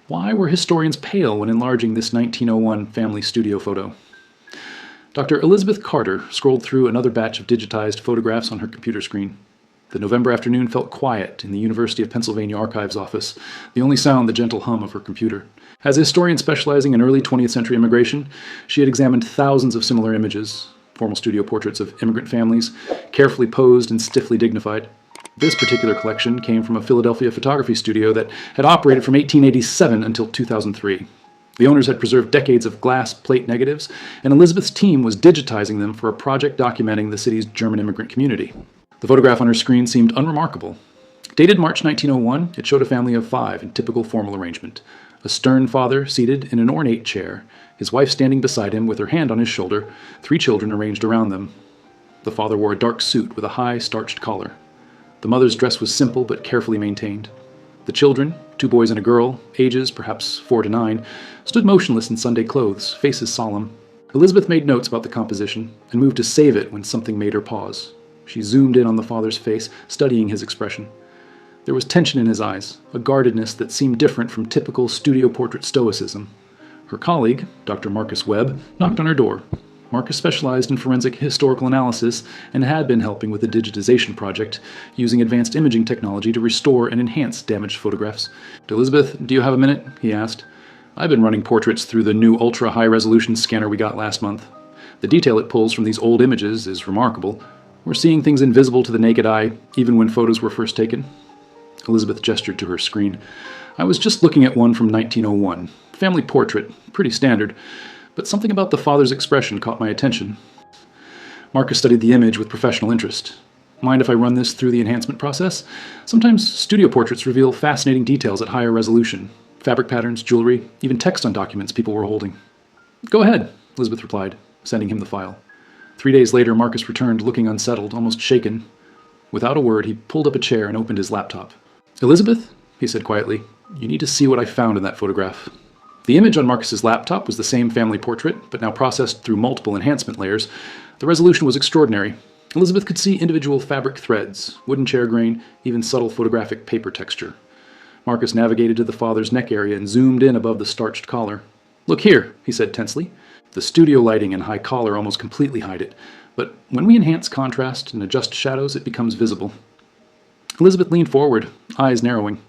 Why were historians pale when enlarging this 1901 family studio photo? Dr. Elizabeth Carter scrolled through another batch of digitized photographs on her computer screen. The November afternoon felt quiet in the University of Pennsylvania Archives office, the only sound the gentle hum of her computer. As a historian specializing in early 20th century immigration, she had examined thousands of similar images, formal studio portraits of immigrant families, carefully posed and stiffly dignified. This particular collection came from a Philadelphia photography studio that had operated from 1887 until 2003. The owners had preserved decades of glass plate negatives, and Elizabeth's team was digitizing them for a project documenting the city's German immigrant community. The photograph on her screen seemed unremarkable. Dated March 1901, it showed a family of 5 in typical formal arrangement. A stern father seated in an ornate chair, his wife standing beside him with her hand on his shoulder, 3 children arranged around them. The father wore a dark suit with a high, starched collar. The mother's dress was simple but carefully maintained. The children, 2 boys and a girl, ages perhaps 4 to 9, stood motionless in Sunday clothes, faces solemn. Elizabeth made notes about the composition and moved to save it when something made her pause. She zoomed in on the father's face, studying his expression. There was tension in his eyes, a guardedness that seemed different from typical studio portrait stoicism. Her colleague, Dr. Marcus Webb, knocked on her door. Marcus specialized in forensic historical analysis and had been helping with the digitization project, using advanced imaging technology to restore and enhance damaged photographs. "Elizabeth, do you have a minute?" he asked. "I've been running portraits through the new ultra-high-resolution scanner we got last month. The detail it pulls from these old images is remarkable. We're seeing things invisible to the naked eye, even when photos were first taken." Elizabeth gestured to her screen. "I was just looking at one from 1901. Family portrait, pretty standard, but something about the father's expression caught my attention." Marcus studied the image with professional interest. "Mind if I run this through the enhancement process? Sometimes studio portraits reveal fascinating details at higher resolution. Fabric patterns, jewelry, even text on documents people were holding." "Go ahead," Elizabeth replied, sending him the file. 3 days later, Marcus returned, looking unsettled, almost shaken. Without a word, he pulled up a chair and opened his laptop. "Elizabeth," he said quietly, "you need to see what I found in that photograph." The image on Marcus's laptop was the same family portrait, but now processed through multiple enhancement layers. The resolution was extraordinary. Elizabeth could see individual fabric threads, wooden chair grain, even subtle photographic paper texture. Marcus navigated to the father's neck area and zoomed in above the starched collar. "Look here," he said tensely. "The studio lighting and high collar almost completely hide it, but when we enhance contrast and adjust shadows, it becomes visible." Elizabeth leaned forward, eyes narrowing.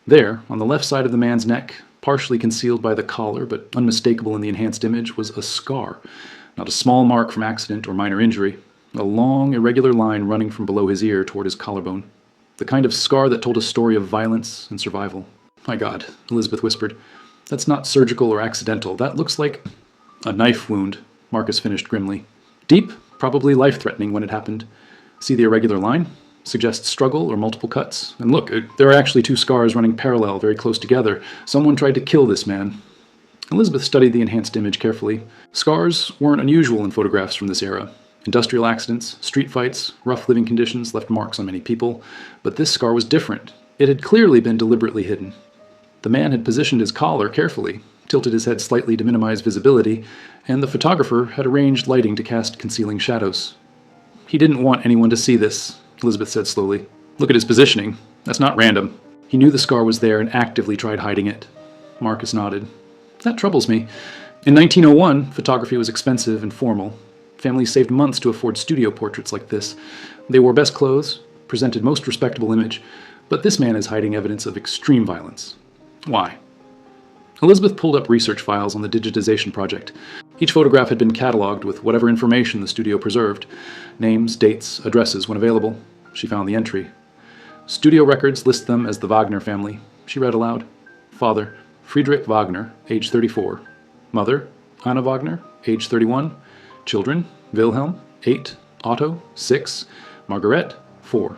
There, on the left side of the man's neck, partially concealed by the collar but unmistakable in the enhanced image, was a scar. Not a small mark from accident or minor injury. A long, irregular line running from below his ear toward his collarbone. The kind of scar that told a story of violence and survival. "My God," Elizabeth whispered. "That's not surgical or accidental. That looks like—" "A knife wound," Marcus finished grimly. "Deep, probably life-threatening when it happened. See the irregular line? Suggests struggle or multiple cuts. And look, there are actually 2 scars running parallel, very close together. Someone tried to kill this man." Elizabeth studied the enhanced image carefully. Scars weren't unusual in photographs from this era. Industrial accidents, street fights, rough living conditions left marks on many people. But this scar was different. It had clearly been deliberately hidden. The man had positioned his collar carefully, tilted his head slightly to minimize visibility, and the photographer had arranged lighting to cast concealing shadows. "He didn't want anyone to see this," Elizabeth said slowly. "Look at his positioning. That's not random." He knew the scar was there and actively tried hiding it. Marcus nodded. "That troubles me. In 1901, photography was expensive and formal. Families saved months to afford studio portraits like this. They wore best clothes, presented most respectable image, but this man is hiding evidence of extreme violence. Why?" Elizabeth pulled up research files on the digitization project. Each photograph had been cataloged with whatever information the studio preserved. Names, dates, addresses when available. She found the entry. "Studio records list them as the Wagner family," she read aloud. "Father, Friedrich Wagner, age 34. Mother, Anna Wagner, age 31. Children, Wilhelm, 8. Otto, 6. Margaret, 4.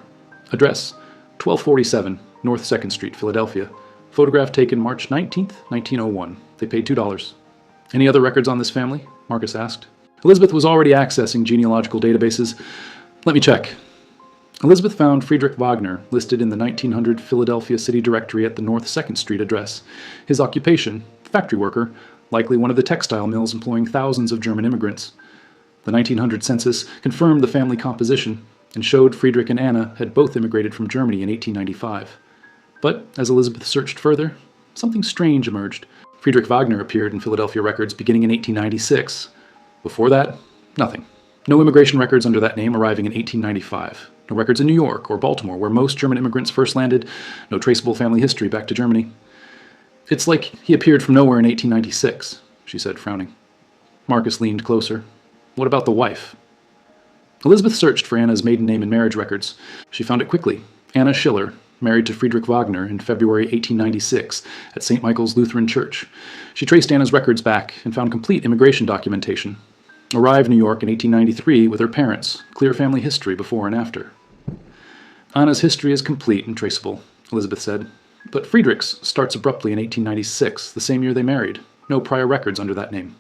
Address, 1247 North 2nd Street, Philadelphia. Photograph taken March 19th, 1901. They paid $2. "Any other records on this family?" Marcus asked. Elizabeth was already accessing genealogical databases. "Let me check." Elizabeth found Friedrich Wagner listed in the 1900 Philadelphia City Directory at the North 2nd Street address. His occupation, factory worker, likely one of the textile mills employing thousands of German immigrants. The 1900 census confirmed the family composition and showed Friedrich and Anna had both immigrated from Germany in 1895. But as Elizabeth searched further, something strange emerged. Friedrich Wagner appeared in Philadelphia records beginning in 1896. Before that, nothing. No immigration records under that name arriving in 1895. No records in New York or Baltimore, where most German immigrants first landed. No traceable family history back to Germany. It's like he appeared from nowhere in 1896, she said, frowning. Marcus leaned closer. What about the wife? Elizabeth searched for Anna's maiden name in marriage records. She found it quickly. Anna Schiller, married to Friedrich Wagner in February 1896 at St. Michael's Lutheran Church. She traced Anna's records back and found complete immigration documentation. Arrived in New York in 1893 with her parents, clear family history before and after. Anna's history is complete and traceable, Elizabeth said, but Friedrich's starts abruptly in 1896, the same year they married. No prior records under that name.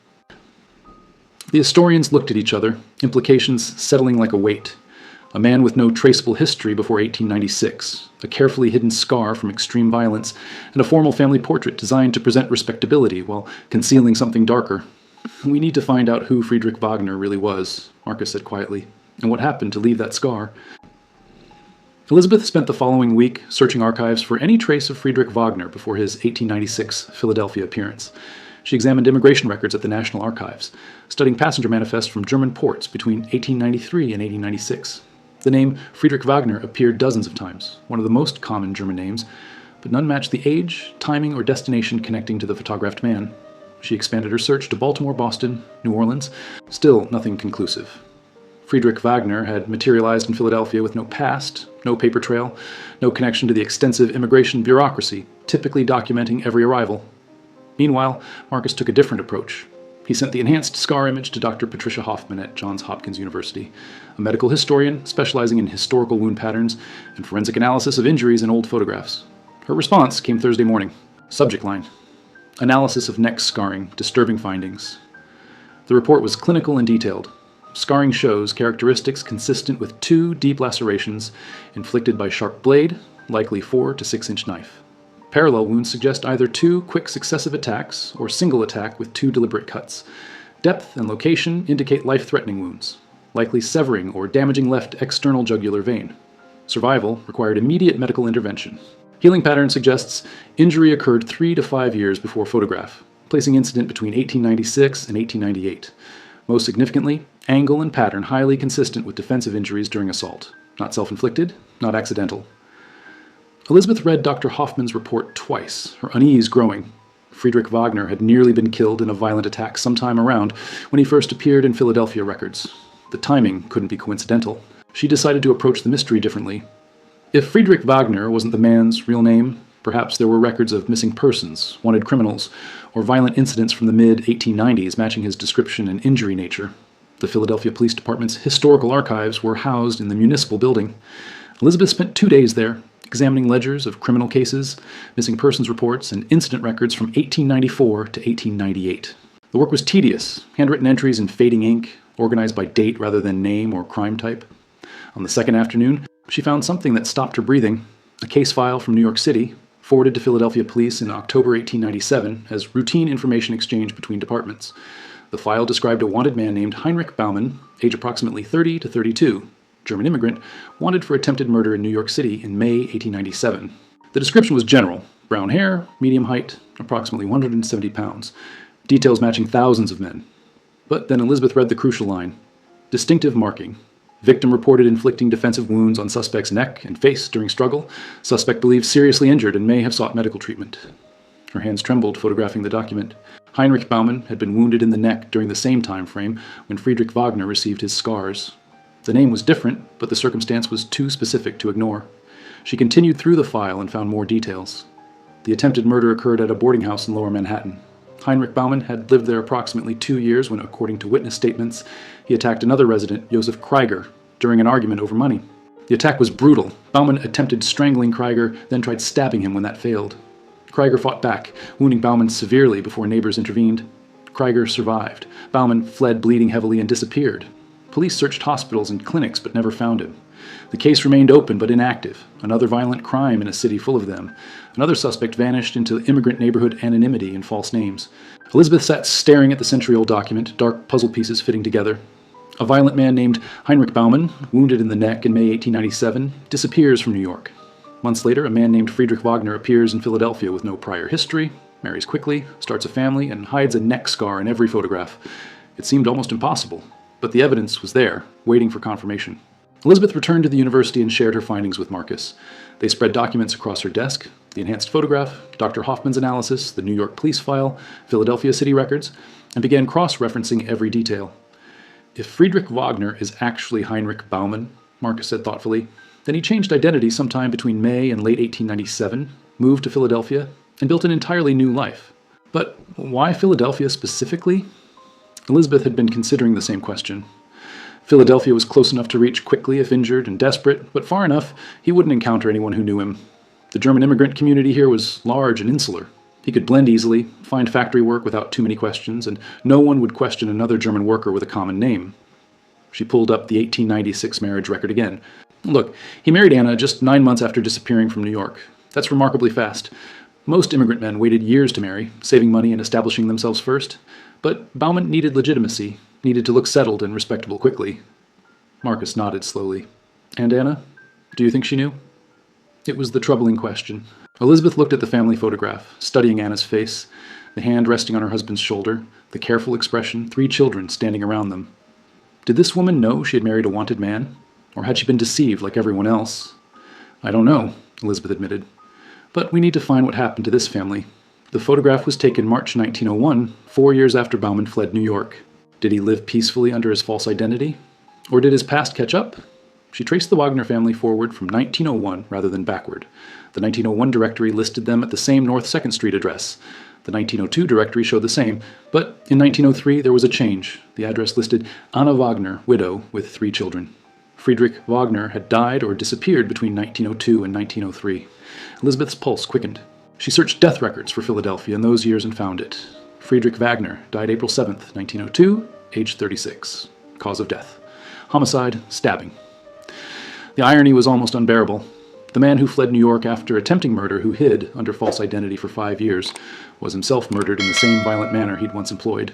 The historians looked at each other, implications settling like a weight. A man with no traceable history before 1896, a carefully hidden scar from extreme violence, and a formal family portrait designed to present respectability while concealing something darker. We need to find out who Friedrich Wagner really was, Marcus said quietly, and what happened to leave that scar. Elizabeth spent the following week searching archives for any trace of Friedrich Wagner before his 1896 Philadelphia appearance. She examined immigration records at the National Archives, studying passenger manifests from German ports between 1893 and 1896. The name Friedrich Wagner appeared dozens of times, one of the most common German names, but none matched the age, timing, or destination connecting to the photographed man. She expanded her search to Baltimore, Boston, New Orleans. Still nothing conclusive. Friedrich Wagner had materialized in Philadelphia with no past, no paper trail, no connection to the extensive immigration bureaucracy, typically documenting every arrival. Meanwhile, Marcus took a different approach. He sent the enhanced scar image to Dr. Patricia Hoffman at Johns Hopkins University, a medical historian specializing in historical wound patterns and forensic analysis of injuries in old photographs. Her response came Thursday morning. Subject line: Analysis of neck scarring, disturbing findings. The report was clinical and detailed. Scarring shows characteristics consistent with 2 deep lacerations inflicted by sharp blade, likely 4 to 6-inch knife. Parallel wounds suggest either 2 quick successive attacks or single attack with 2 deliberate cuts. Depth and location indicate life-threatening wounds, likely severing or damaging left external jugular vein. Survival required immediate medical intervention. Healing pattern suggests injury occurred 3 to 5 years before photograph, placing incident between 1896 and 1898. Most significantly, angle and pattern highly consistent with defensive injuries during assault. Not self-inflicted, not accidental. Elizabeth read Dr. Hoffman's report twice, her unease growing. Friedrich Wagner had nearly been killed in a violent attack sometime around when he first appeared in Philadelphia records. The timing couldn't be coincidental. She decided to approach the mystery differently. If Friedrich Wagner wasn't the man's real name, perhaps there were records of missing persons, wanted criminals, or violent incidents from the mid-1890s matching his description and injury nature. The Philadelphia Police Department's historical archives were housed in the municipal building. Elizabeth spent 2 days there, examining ledgers of criminal cases, missing persons reports, and incident records from 1894 to 1898. The work was tedious, handwritten entries in fading ink, organized by date rather than name or crime type. On the second afternoon, she found something that stopped her breathing, a case file from New York City, forwarded to Philadelphia police in October 1897 as routine information exchange between departments. The file described a wanted man named Heinrich Baumann, age approximately 30 to 32, German immigrant, wanted for attempted murder in New York City in May 1897. The description was general: brown hair, medium height, approximately 170 pounds, details matching thousands of men. But then Elizabeth read the crucial line: distinctive marking. Victim reported inflicting defensive wounds on suspect's neck and face during struggle. Suspect believed seriously injured and may have sought medical treatment. Her hands trembled, photographing the document. Heinrich Baumann had been wounded in the neck during the same time frame when Friedrich Wagner received his scars. The name was different, but the circumstance was too specific to ignore. She continued through the file and found more details. The attempted murder occurred at a boarding house in Lower Manhattan. Heinrich Baumann had lived there approximately 2 years when, according to witness statements, he attacked another resident, Josef Krieger, during an argument over money. The attack was brutal. Baumann attempted strangling Krieger, then tried stabbing him when that failed. Krieger fought back, wounding Baumann severely before neighbors intervened. Krieger survived. Baumann fled bleeding heavily and disappeared. Police searched hospitals and clinics but never found him. The case remained open but inactive, another violent crime in a city full of them. Another suspect vanished into immigrant neighborhood anonymity and false names. Elizabeth sat staring at the century-old document, dark puzzle pieces fitting together. A violent man named Heinrich Baumann, wounded in the neck in May 1897, disappears from New York. Months later, a man named Friedrich Wagner appears in Philadelphia with no prior history, marries quickly, starts a family, and hides a neck scar in every photograph. It seemed almost impossible, but the evidence was there, waiting for confirmation. Elizabeth returned to the university and shared her findings with Marcus. They spread documents across her desk: the enhanced photograph, Dr. Hoffman's analysis, the New York police file, Philadelphia city records, and began cross-referencing every detail. If Friedrich Wagner is actually Heinrich Baumann, Marcus said thoughtfully, then he changed identity sometime between May and late 1897, moved to Philadelphia, and built an entirely new life. But why Philadelphia specifically? Elizabeth had been considering the same question. Philadelphia was close enough to reach quickly if injured and desperate, but far enough he wouldn't encounter anyone who knew him. The German immigrant community here was large and insular. He could blend easily, find factory work without too many questions, and no one would question another German worker with a common name. She pulled up the 1896 marriage record again. Look, he married Anna just 9 months after disappearing from New York. That's remarkably fast. Most immigrant men waited years to marry, saving money and establishing themselves first. But Baumann needed legitimacy, needed to look settled and respectable quickly. Marcus nodded slowly. And Anna? Do you think she knew? It was the troubling question. Elizabeth looked at the family photograph, studying Anna's face, the hand resting on her husband's shoulder, the careful expression, 3 children standing around them. Did this woman know she had married a wanted man? Or had she been deceived like everyone else? I don't know, Elizabeth admitted. But we need to find what happened to this family. The photograph was taken March 1901, 4 years after Baumann fled New York. Did he live peacefully under his false identity? Or did his past catch up? She traced the Wagner family forward from 1901 rather than backward. The 1901 directory listed them at the same North 2nd Street address. The 1902 directory showed the same, but in 1903 there was a change. The address listed Anna Wagner, widow, with 3 children. Friedrich Wagner had died or disappeared between 1902 and 1903. Elizabeth's pulse quickened. She searched death records for Philadelphia in those years and found it. Friedrich Wagner died April 7, 1902, age 36. Cause of death: homicide, stabbing. The irony was almost unbearable. The man who fled New York after attempting murder, who hid under false identity for 5 years, was himself murdered in the same violent manner he'd once employed.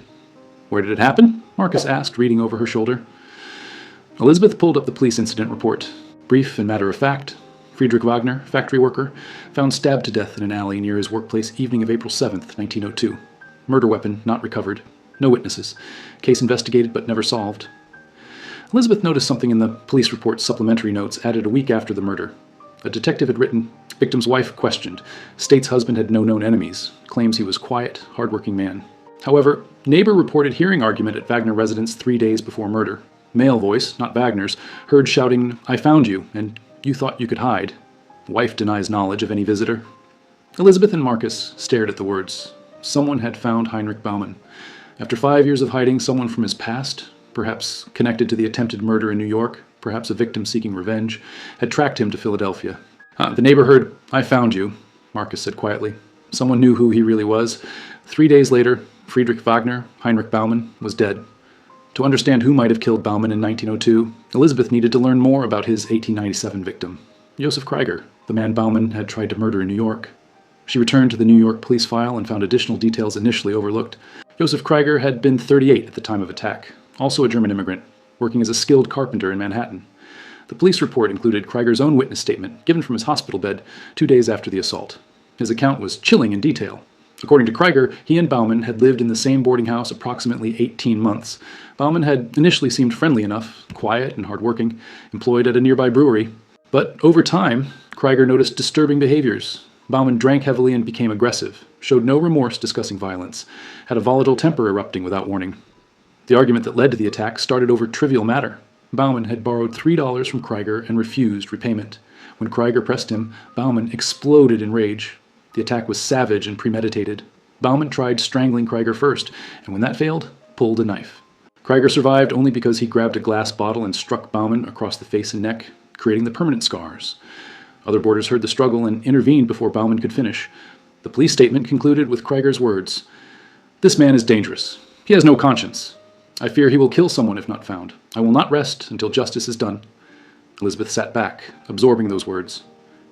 Where did it happen? Marcus asked, reading over her shoulder. Elizabeth pulled up the police incident report. Brief and matter of fact: Friedrich Wagner, factory worker, found stabbed to death in an alley near his workplace evening of April 7, 1902. Murder weapon not recovered. No witnesses. Case investigated but never solved. Elizabeth noticed something in the police report's supplementary notes added a week after the murder. A detective had written, victim's wife questioned, states husband had no known enemies, claims he was quiet, hardworking man. However, neighbor reported hearing argument at Wagner residence 3 days before murder. Male voice, not Wagner's, heard shouting, "I found you, and you thought you could hide." Wife denies knowledge of any visitor. Elizabeth and Marcus stared at the words. Someone had found Heinrich Baumann. After 5 years of hiding, someone from his past, perhaps connected to the attempted murder in New York, perhaps a victim seeking revenge, had tracked him to Philadelphia. The neighbor heard, "I found you," Marcus said quietly. Someone knew who he really was. 3 days later, Friedrich Wagner, Heinrich Baumann, was dead. To understand who might have killed Baumann in 1902, Elizabeth needed to learn more about his 1897 victim, Josef Krieger, the man Baumann had tried to murder in New York. She returned to the New York police file and found additional details initially overlooked. Josef Krieger had been 38 at the time of attack, also a German immigrant, working as a skilled carpenter in Manhattan. The police report included Krieger's own witness statement, given from his hospital bed 2 days after the assault. His account was chilling in detail. According to Krieger, he and Baumann had lived in the same boarding house approximately 18 months. Baumann had initially seemed friendly enough, quiet and hardworking, employed at a nearby brewery. But over time, Krieger noticed disturbing behaviors. Baumann drank heavily and became aggressive, showed no remorse discussing violence, had a volatile temper erupting without warning. The argument that led to the attack started over trivial matter. Baumann had borrowed $3 from Krieger and refused repayment. When Krieger pressed him, Baumann exploded in rage. The attack was savage and premeditated. Baumann tried strangling Krieger first, and when that failed, pulled a knife. Krieger survived only because he grabbed a glass bottle and struck Baumann across the face and neck, creating the permanent scars. Other boarders heard the struggle and intervened before Baumann could finish. The police statement concluded with Krieger's words, "This man is dangerous. He has no conscience. I fear he will kill someone if not found. I will not rest until justice is done." Elizabeth sat back, absorbing those words.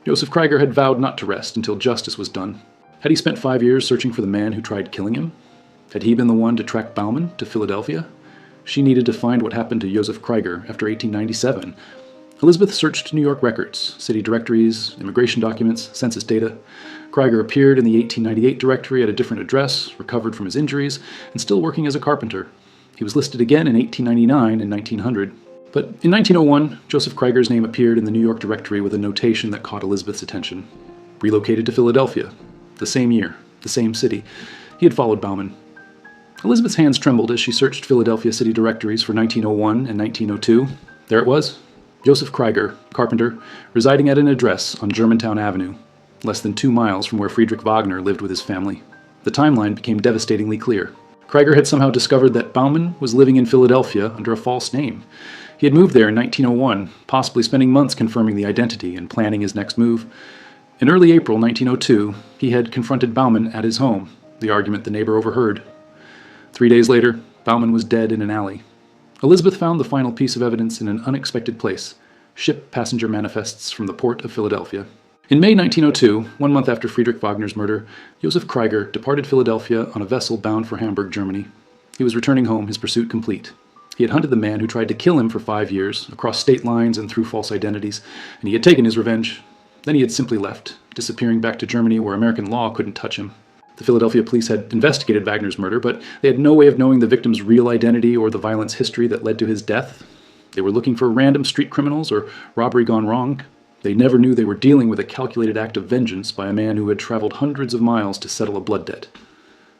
Josef Krieger had vowed not to rest until justice was done. Had he spent 5 years searching for the man who tried killing him? Had he been the one to track Baumann to Philadelphia? She needed to find what happened to Josef Krieger after 1897. Elizabeth searched New York records, city directories, immigration documents, census data. Krieger appeared in the 1898 directory at a different address, recovered from his injuries, and still working as a carpenter. He was listed again in 1899 and 1900. But in 1901, Joseph Krieger's name appeared in the New York directory with a notation that caught Elizabeth's attention. Relocated to Philadelphia. The same year, the same city. He had followed Bauman. Elizabeth's hands trembled as she searched Philadelphia city directories for 1901 and 1902. There it was. Joseph Krieger, carpenter, residing at an address on Germantown Avenue, less than 2 miles from where Friedrich Wagner lived with his family. The timeline became devastatingly clear. Krieger had somehow discovered that Bauman was living in Philadelphia under a false name. He had moved there in 1901, possibly spending months confirming the identity and planning his next move. In early April 1902, he had confronted Bauman at his home, the argument the neighbor overheard. 3 days later, Bauman was dead in an alley. Elizabeth found the final piece of evidence in an unexpected place: ship passenger manifests from the port of Philadelphia. In May 1902, 1 month after Friedrich Wagner's murder, Joseph Krieger departed Philadelphia on a vessel bound for Hamburg, Germany. He was returning home, his pursuit complete. He had hunted the man who tried to kill him for 5 years, across state lines and through false identities, and he had taken his revenge. Then he had simply left, disappearing back to Germany where American law couldn't touch him. The Philadelphia police had investigated Wagner's murder, but they had no way of knowing the victim's real identity or the violence history that led to his death. They were looking for random street criminals or robbery gone wrong. They never knew they were dealing with a calculated act of vengeance by a man who had traveled hundreds of miles to settle a blood debt.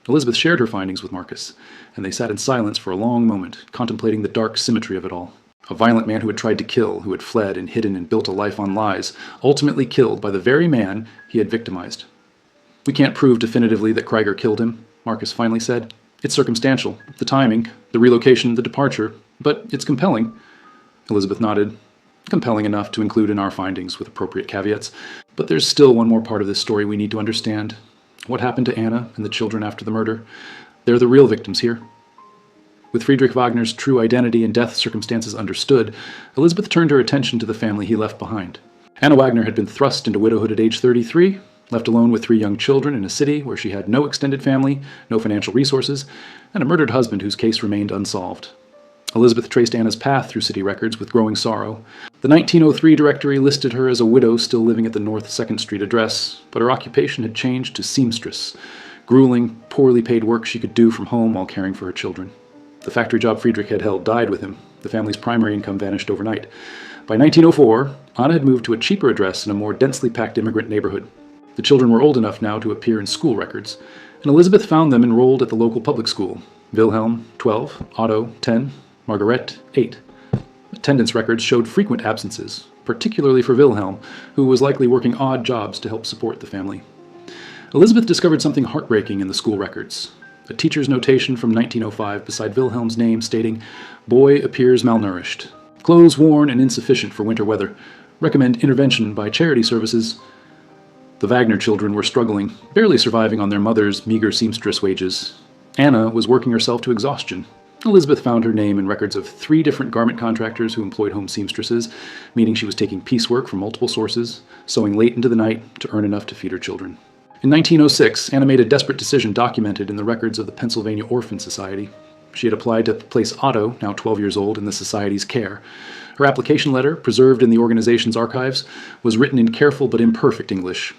Elizabeth shared her findings with Marcus, and they sat in silence for a long moment, contemplating the dark symmetry of it all. A violent man who had tried to kill, who had fled and hidden and built a life on lies, ultimately killed by the very man he had victimized. "We can't prove definitively that Krieger killed him," Marcus finally said. "It's circumstantial. The timing, the relocation, the departure. But it's compelling." Elizabeth nodded. "Compelling enough to include in our findings with appropriate caveats. But there's still one more part of this story we need to understand. What happened to Anna and the children after the murder? They're the real victims here." With Friedrich Wagner's true identity and death circumstances understood, Elizabeth turned her attention to the family he left behind. Anna Wagner had been thrust into widowhood at age 33, left alone with 3 young children in a city where she had no extended family, no financial resources, and a murdered husband whose case remained unsolved. Elizabeth traced Anna's path through city records with growing sorrow. The 1903 directory listed her as a widow still living at the North 2nd Street address, but her occupation had changed to seamstress, grueling, poorly paid work she could do from home while caring for her children. The factory job Friedrich had held died with him. The family's primary income vanished overnight. By 1904, Anna had moved to a cheaper address in a more densely packed immigrant neighborhood. The children were old enough now to appear in school records, and Elizabeth found them enrolled at the local public school. Wilhelm, 12, Otto, 10, Margaret, 8. Attendance records showed frequent absences, particularly for Wilhelm, who was likely working odd jobs to help support the family. Elizabeth discovered something heartbreaking in the school records. A teacher's notation from 1905 beside Wilhelm's name stating, "Boy appears malnourished. Clothes worn and insufficient for winter weather. Recommend intervention by charity services." The Wagner children were struggling, barely surviving on their mother's meager seamstress wages. Anna was working herself to exhaustion. Elizabeth found her name in records of 3 different garment contractors who employed home seamstresses, meaning she was taking piecework from multiple sources, sewing late into the night to earn enough to feed her children. In 1906, Anna made a desperate decision documented in the records of the Pennsylvania Orphan Society. She had applied to place Otto, now 12 years old, in the society's care. Her application letter, preserved in the organization's archives, was written in careful but imperfect English.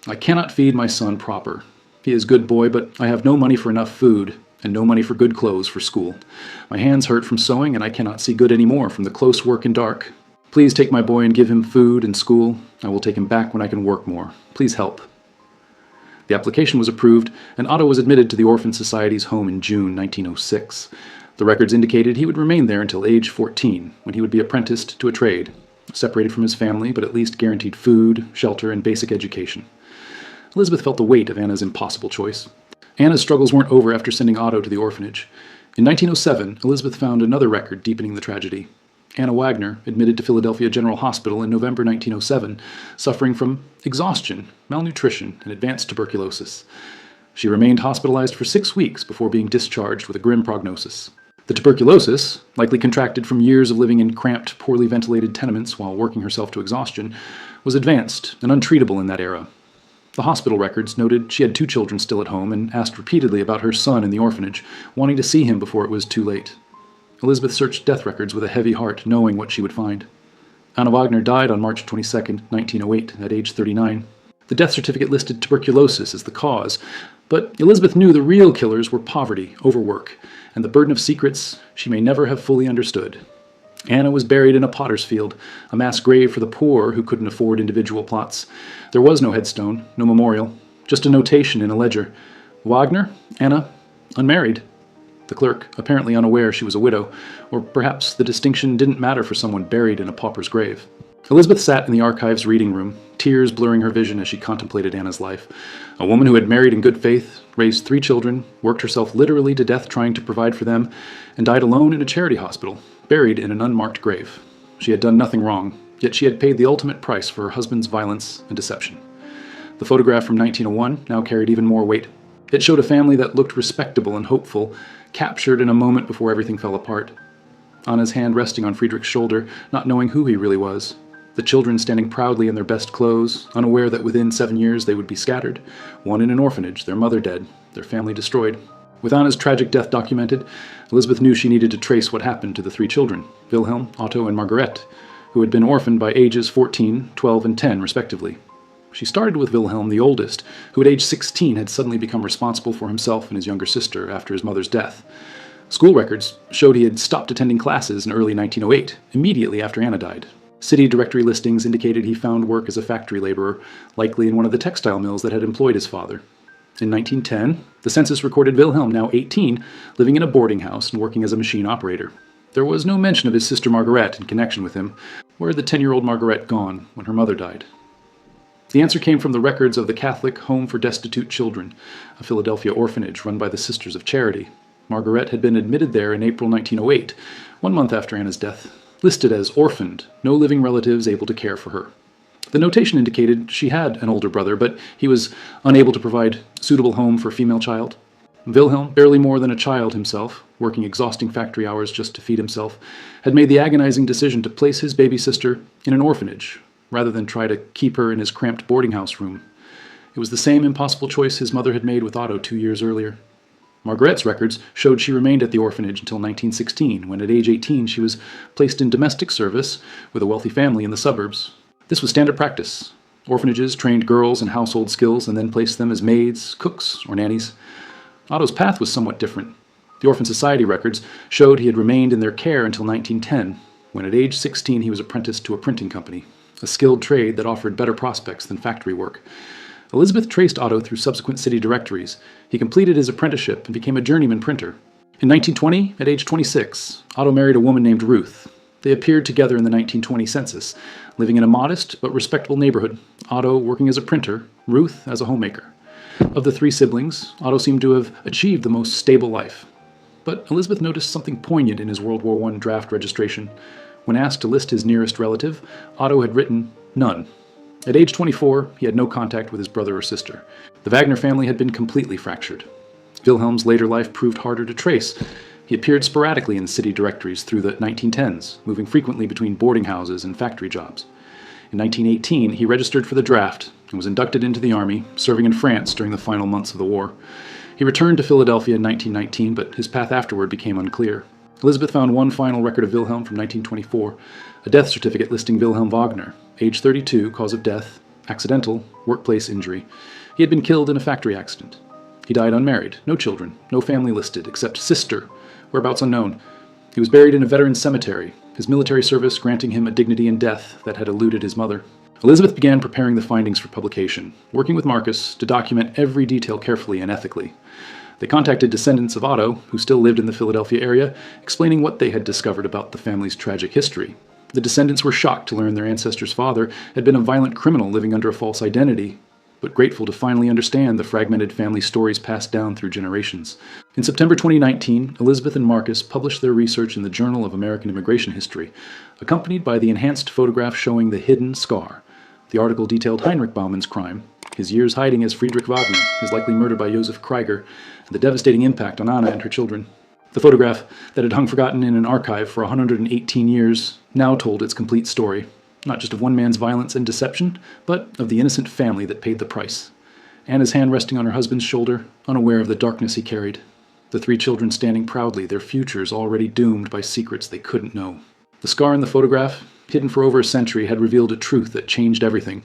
"I cannot feed my son proper. He is a good boy, but I have no money for enough food, and no money for good clothes for school. My hands hurt from sewing, and I cannot see good any more from the close work and dark. Please take my boy and give him food and school. I will take him back when I can work more. Please help." The application was approved, and Otto was admitted to the Orphan Society's home in June 1906. The records indicated he would remain there until age 14, when he would be apprenticed to a trade, separated from his family, but at least guaranteed food, shelter, and basic education. Elizabeth felt the weight of Anna's impossible choice. Anna's struggles weren't over after sending Otto to the orphanage. In 1907, Elizabeth found another record deepening the tragedy. Anna Wagner, admitted to Philadelphia General Hospital in November 1907, suffering from exhaustion, malnutrition, and advanced tuberculosis. She remained hospitalized for 6 weeks before being discharged with a grim prognosis. The tuberculosis, likely contracted from years of living in cramped, poorly ventilated tenements while working herself to exhaustion, was advanced and untreatable in that era. The hospital records noted she had 2 children still at home and asked repeatedly about her son in the orphanage, wanting to see him before it was too late. Elizabeth searched death records with a heavy heart, knowing what she would find. Anna Wagner died on March 22, 1908, at age 39. The death certificate listed tuberculosis as the cause, but Elizabeth knew the real killers were poverty, overwork, and the burden of secrets she may never have fully understood. Anna was buried in a potter's field, a mass grave for the poor who couldn't afford individual plots. There was no headstone, no memorial, just a notation in a ledger. Wagner, Anna, unmarried. The clerk, apparently unaware she was a widow, or perhaps the distinction didn't matter for someone buried in a pauper's grave. Elizabeth sat in the archive's reading room, tears blurring her vision as she contemplated Anna's life. A woman who had married in good faith, raised 3 children, worked herself literally to death trying to provide for them, and died alone in a charity hospital, buried in an unmarked grave. She had done nothing wrong, yet she had paid the ultimate price for her husband's violence and deception. The photograph from 1901 now carried even more weight. It showed a family that looked respectable and hopeful, captured in a moment before everything fell apart. Anna's hand resting on Friedrich's shoulder, not knowing who he really was. The children standing proudly in their best clothes, unaware that within 7 years they would be scattered. One in an orphanage, their mother dead, their family destroyed. With Anna's tragic death documented, Elizabeth knew she needed to trace what happened to the 3 children, Wilhelm, Otto, and Margaret, who had been orphaned by ages 14, 12, and 10, respectively. She started with Wilhelm, the oldest, who at age 16 had suddenly become responsible for himself and his younger sister after his mother's death. School records showed he had stopped attending classes in early 1908, immediately after Anna died. City directory listings indicated he found work as a factory laborer, likely in one of the textile mills that had employed his father. In 1910, the census recorded Wilhelm, now 18, living in a boarding house and working as a machine operator. There was no mention of his sister Margaret in connection with him. Where had the 10-year-old Margaret gone when her mother died? The answer came from the records of the Catholic Home for Destitute Children, a Philadelphia orphanage run by the Sisters of Charity. Margaret had been admitted there in April 1908, 1 month after Anna's death, listed as orphaned, no living relatives able to care for her. The notation indicated she had an older brother, but he was unable to provide suitable home for a female child. Wilhelm, barely more than a child himself, working exhausting factory hours just to feed himself, had made the agonizing decision to place his baby sister in an orphanage, rather than try to keep her in his cramped boarding house room. It was the same impossible choice his mother had made with Otto 2 years earlier. Margaret's records showed she remained at the orphanage until 1916, when at age 18 she was placed in domestic service with a wealthy family in the suburbs. This was standard practice. Orphanages trained girls in household skills and then placed them as maids, cooks, or nannies. Otto's path was somewhat different. The Orphan Society records showed he had remained in their care until 1910, when at age 16 he was apprenticed to a printing company, a skilled trade that offered better prospects than factory work. Elizabeth traced Otto through subsequent city directories. He completed his apprenticeship and became a journeyman printer. In 1920, at age 26, Otto married a woman named Ruth. They appeared together in the 1920 census, living in a modest but respectable neighborhood, Otto working as a printer, Ruth as a homemaker. Of the 3 siblings, Otto seemed to have achieved the most stable life. But Elizabeth noticed something poignant in his World War I draft registration. When asked to list his nearest relative, Otto had written none. At age 24, he had no contact with his brother or sister. The Wagner family had been completely fractured. Wilhelm's later life proved harder to trace. He appeared sporadically in city directories through the 1910s, moving frequently between boarding houses and factory jobs. In 1918, he registered for the draft and was inducted into the army, serving in France during the final months of the war. He returned to Philadelphia in 1919, but his path afterward became unclear. Elizabeth found one final record of Wilhelm from 1924, a death certificate listing Wilhelm Wagner, age 32, cause of death, accidental, workplace injury. He had been killed in a factory accident. He died unmarried, no children, no family listed, except sister, whereabouts unknown. He was buried in a veteran's cemetery, his military service granting him a dignity in death that had eluded his mother. Elizabeth began preparing the findings for publication, working with Marcus to document every detail carefully and ethically. They contacted descendants of Otto, who still lived in the Philadelphia area, explaining what they had discovered about the family's tragic history. The descendants were shocked to learn their ancestor's father had been a violent criminal living under a false identity, but grateful to finally understand the fragmented family stories passed down through generations. In September 2019, Elizabeth and Marcus published their research in the Journal of American Immigration History, accompanied by the enhanced photograph showing the hidden scar. The article detailed Heinrich Baumann's crime, his years hiding as Friedrich Wagner, his likely murder by Josef Krieger, and the devastating impact on Anna and her children. The photograph, that had hung forgotten in an archive for 118 years, now told its complete story, not just of one man's violence and deception, but of the innocent family that paid the price. Anna's hand resting on her husband's shoulder, unaware of the darkness he carried. The 3 children standing proudly, their futures already doomed by secrets they couldn't know. The scar in the photograph, hidden for over a century, had revealed a truth that changed everything.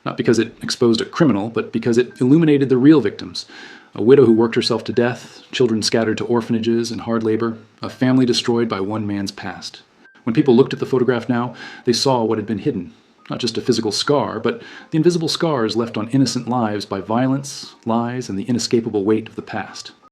Not because it exposed a criminal, but because it illuminated the real victims. A widow who worked herself to death, children scattered to orphanages and hard labor, a family destroyed by one man's past. When people looked at the photograph now, they saw what had been hidden. Not just a physical scar, but the invisible scars left on innocent lives by violence, lies, and the inescapable weight of the past.